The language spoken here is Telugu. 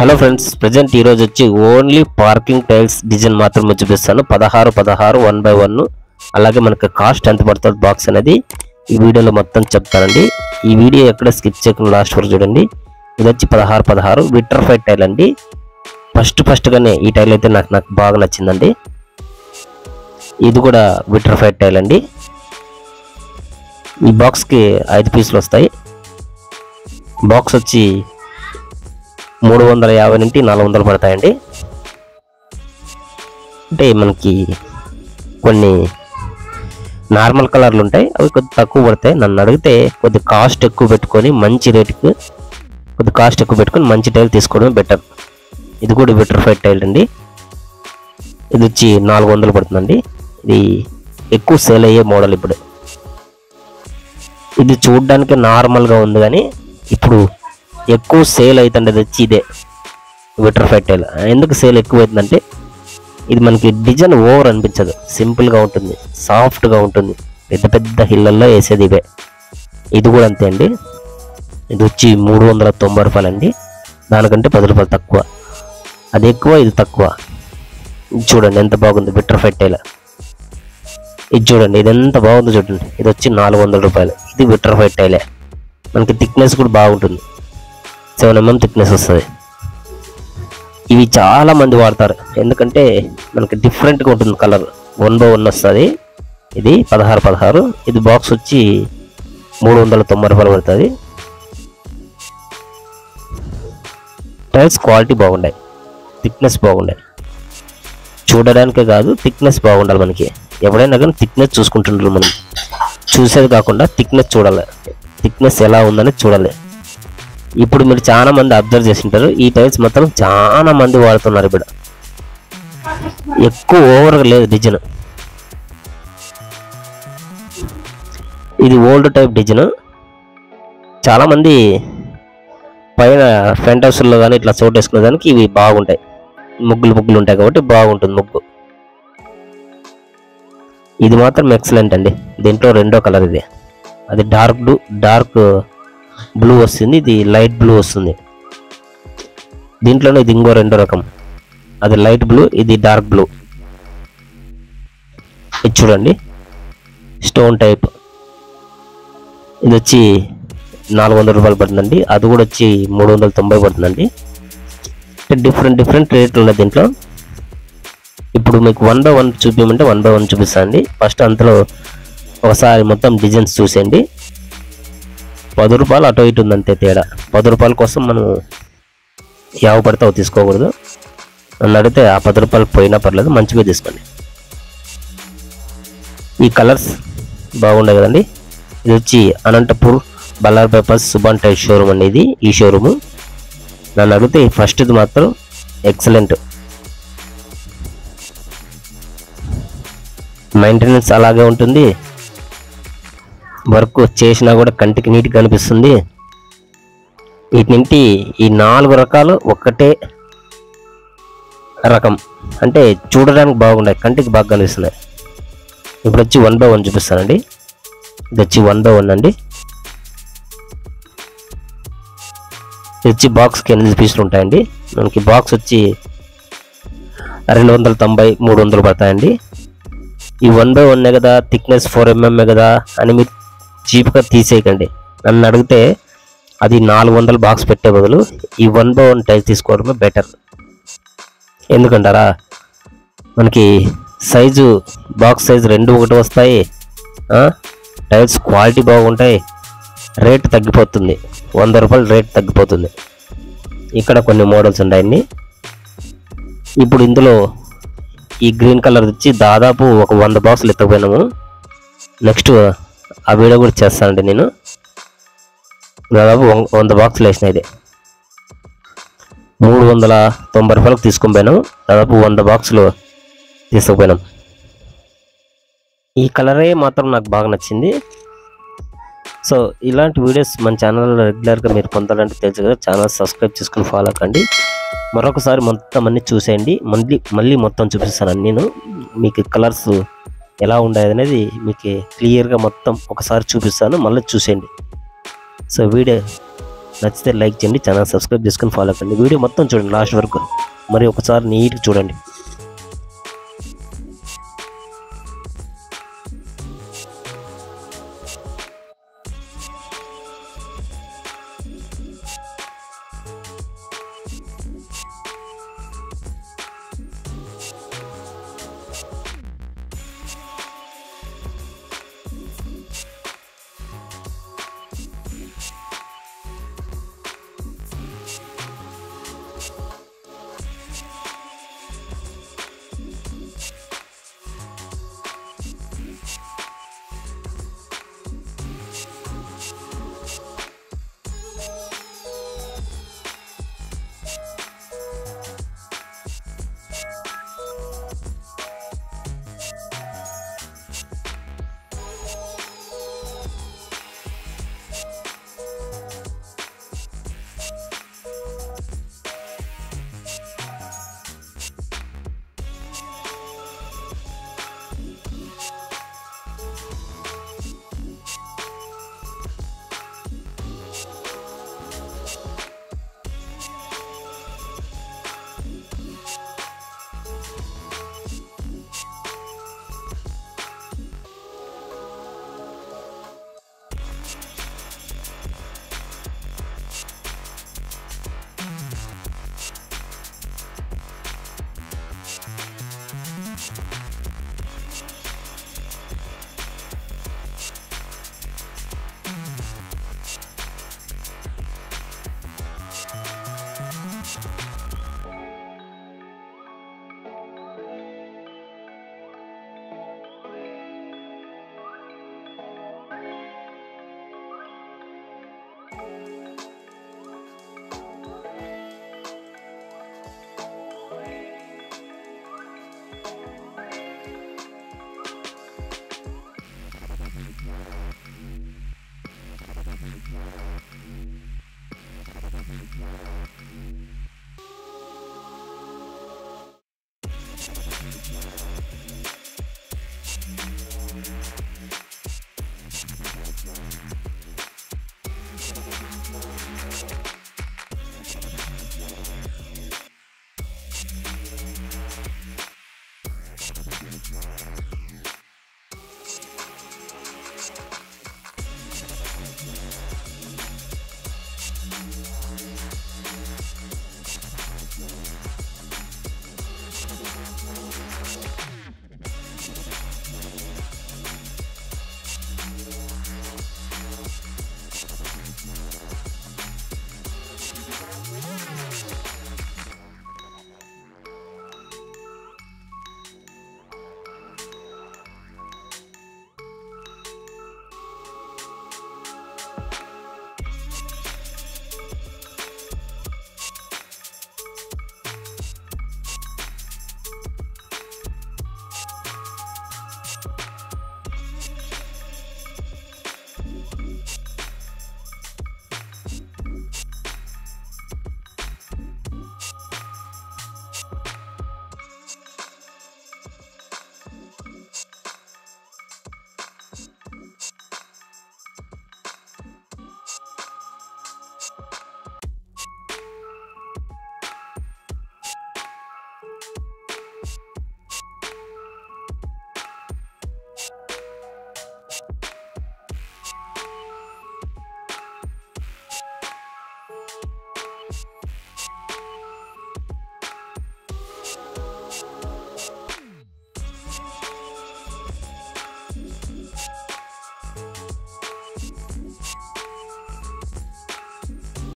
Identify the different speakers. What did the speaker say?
Speaker 1: హలో ఫ్రెండ్స్, ప్రజెంట్ ఈ రోజు వచ్చి ఓన్లీ పార్కింగ్ టైల్స్ డిజైన్ మాత్రమే చూపిస్తాను. 16 1 by 1. అలాగే మనకు కాస్ట్ ఎంత పడుతుంది బాక్స్ అనేది ఈ వీడియోలో మొత్తం చెప్తానండి. ఈ వీడియో ఎక్కడ స్కిప్ చేయకుండా లాస్ట్ వరకు చూడండి. ఇది వచ్చి 16 విట్రిఫైడ్ టైల్ అండి. ఫస్ట్ గానే ఈ టైల్ అయితే నాకు బాగా నచ్చిందండి. ఇది కూడా విట్రిఫైడ్ టైల్ అండి. ఈ బాక్స్ కి 5 పీసులు వస్తాయి. బాక్స్ వచ్చి 350 నుండి 400 పడతాయండి. అంటే మనకి కొన్ని నార్మల్ కలర్లు ఉంటాయి, అవి కొద్ది తక్కువ పడతాయి. నన్ను అడిగితే కొద్ది కాస్ట్ ఎక్కువ పెట్టుకొని మంచి రేటుకి మంచి టైల్ తీసుకోవడం బెటర్. ఇది కూడా విట్రిఫైడ్ టైల్ అండి. ఇది వచ్చి 400 పడుతుందండి. ఇది ఎక్కువ సేల్ అయ్యే మోడల్. ఇప్పుడు ఇది చూడడానికి నార్మల్గా ఉంది, కానీ ఇప్పుడు ఎక్కువ సేల్ అవుతుంది. అది వచ్చి ఇదే విట్రిఫైడ్ టైల్. ఎందుకు సేల్ ఎక్కువ అవుతుందంటే ఇది మనకి డిజైన్ ఓవర్ అనిపించదు, సింపుల్గా ఉంటుంది, సాఫ్ట్గా ఉంటుంది. పెద్ద హిల్లల్లో వేసేది ఇవే. ఇది కూడా అంతే అండి. ఇది వచ్చి 390 రూపాయలు అండి. దానికంటే 10 రూపాయలు తక్కువ. అది ఎక్కువ, ఇది తక్కువ. ఇది చూడండి ఎంత బాగుంది విట్రిఫైడ్ టైల్. ఇది చూడండి, ఇది ఎంత బాగుందో చూడండి. ఇది వచ్చి 400 రూపాయలు. ఇది విట్రిఫైడ్ టైలే. మనకి థిక్నెస్ కూడా బాగుంటుంది, 7 mm థిక్నెస్ వస్తుంది. ఇవి చాలా మంది వాడతారు, ఎందుకంటే మనకి డిఫరెంట్గా ఉంటుంది కలర్. 1 by 1 వస్తుంది. ఇది 16. ఇది బాక్స్ వచ్చి 390 రూపాయలు పడుతుంది. టైల్స్ క్వాలిటీ బాగుంటాయి, థిక్నెస్ బాగుంటాయి. చూడడానికే కాదు, థిక్నెస్ బాగుండాలి. మనకి ఎవడైనా కానీ థిక్నెస్ చూసుకుంటుంటారు. మనం చూసేది కాకుండా థిక్నెస్ చూడాలి, థిక్నెస్ ఎలా ఉందని చూడాలి. ఇప్పుడు మీరు చాలా మంది అబ్జర్వ్ చేసింటారు, ఈ టైల్స్ మొత్తం చాలా మంది వాడుతున్నారు. ఇప్పుడు ఎక్కువ ఓవర్గా లేదు డిజైన్. ఇది ఓల్డ్ టైప్ డిజైన్. చాలా మంది పైన ఫ్రంట్ హౌస్లో కానీ ఇట్లా చోటు వేసుకునే దానికి ఇవి బాగుంటాయి. ముగ్గులు ఉంటాయి కాబట్టి బాగుంటుంది ముగ్గు. ఇది మాత్రం ఎక్సలెంట్ అండి. దీంట్లో రెండో కలర్ ఇది. అది డార్క్ బ్లూ వస్తుంది, ఇది లైట్ బ్లూ వస్తుంది. దీంట్లోనే ఇది ఇంకో రెండో రకం. అది లైట్ బ్లూ, ఇది డార్క్ బ్లూ. ఇది చూడండి, స్టోన్ టైప్. ఇది వచ్చి 400 రూపాయలు పడుతుందండి. అది కూడా వచ్చి 390 పడుతుందండి. డిఫరెంట్ రేట్లు ఉన్నాయి దీంట్లో. ఇప్పుడు మీకు 1 by 1 చూపించమంటే 1 by 1 చూపిస్తాను అండి. ఫస్ట్ అంతలో ఒకసారి మొత్తం డిజైన్స్ చూసేయండి. 10 రూపాయలు అటు ఇటు ఉందంతే తేడా. 10 రూపాయల కోసం మనం యావ పడితే అవి తీసుకోకూడదు. నన్ను అడిగితే ఆ 10 రూపాయలు పోయినా పర్లేదు, మంచిగా తీసుకోండి. ఈ కలర్స్ బాగున్నాయి కదండి. ఇది వచ్చి అనంతపూర్ బల్లార్ పేపర్స్ సుభాన్ టైల్ షోరూమ్ అనేది ఈ షోరూము. నన్ను అడిగితే ఫస్ట్ది మాత్రం ఎక్సలెంట్. మెయింటెనెన్స్ అలాగే ఉంటుంది, వర్క్ చేసినా కూడా కంటికి నీట్గా కనిపిస్తుంది. వీటినింటి ఈ 4 రకాలు ఒక్కటే రకం, అంటే చూడడానికి బాగున్నాయి, కంటికి బాగా కనిపిస్తున్నాయి. ఇప్పుడు వచ్చి 1 by 1 చూపిస్తానండి. ఇది వచ్చి 1 by 1 అండి. ఇది వచ్చి బాక్స్కి 8 పీసులు ఉంటాయండి. మనకి బాక్స్ వచ్చి 290 300 పడతాయండి. ఈ 1 by 1 కదా, థిక్నెస్ 4 mm కదా అని మీరు చీప్గా తీసేయకండి. నన్ను అడిగితే అది 400 బాక్స్ పెట్టే బదులు ఈ 1 by 1 టైల్ తీసుకోవడమే బెటర్. ఎందుకంటారా, మనకి సైజు బాక్స్ సైజు 2 ఒకటి వస్తాయి. టైల్స్ క్వాలిటీ బాగుంటాయి, రేట్ తగ్గిపోతుంది. 100 రూపాయలు రేట్ తగ్గిపోతుంది. ఇక్కడ కొన్ని మోడల్స్ ఉన్నాయండి. ఇప్పుడు ఇందులో ఈ గ్రీన్ కలర్ వచ్చి దాదాపు ఒక 100 బాక్సులు ఎత్తకపోయినాము. నెక్స్ట్ ఆ వీడియో కూడా చేస్తానండి. నేను దాదాపు 100 బాక్సులు వేసిన. ఇది 390 రూపాయలకు తీసుకొని పోయినాము. దాదాపు 100 బాక్సులు తీసుకుపోయినాం. ఈ కలరే మాత్రం నాకు బాగా నచ్చింది. సో ఇలాంటి వీడియోస్ మన ఛానల్లో రెగ్యులర్గా మీరు పొందాలంటే తెలుసు కదా, ఛానల్ సబ్స్క్రైబ్ చేసుకుని ఫాలో కండి. మరొకసారి మొత్తం అన్నీ చూసేయండి. మళ్ళీ మొత్తం చూపిస్తాను. నేను మీకు కలర్స్ ఎలా ఉండేది అనేది మీకు క్లియర్గా మొత్తం ఒకసారి చూపిస్తాను, మళ్ళీ చూసేయండి. సో వీడియో నచ్చితే లైక్ చేయండి, ఛానల్ సబ్స్క్రైబ్ చేసుకొని ఫాలో కండి. వీడియో మొత్తం చూడండి లాస్ట్ వరకు, మరి ఒకసారి నీట్గా చూడండి.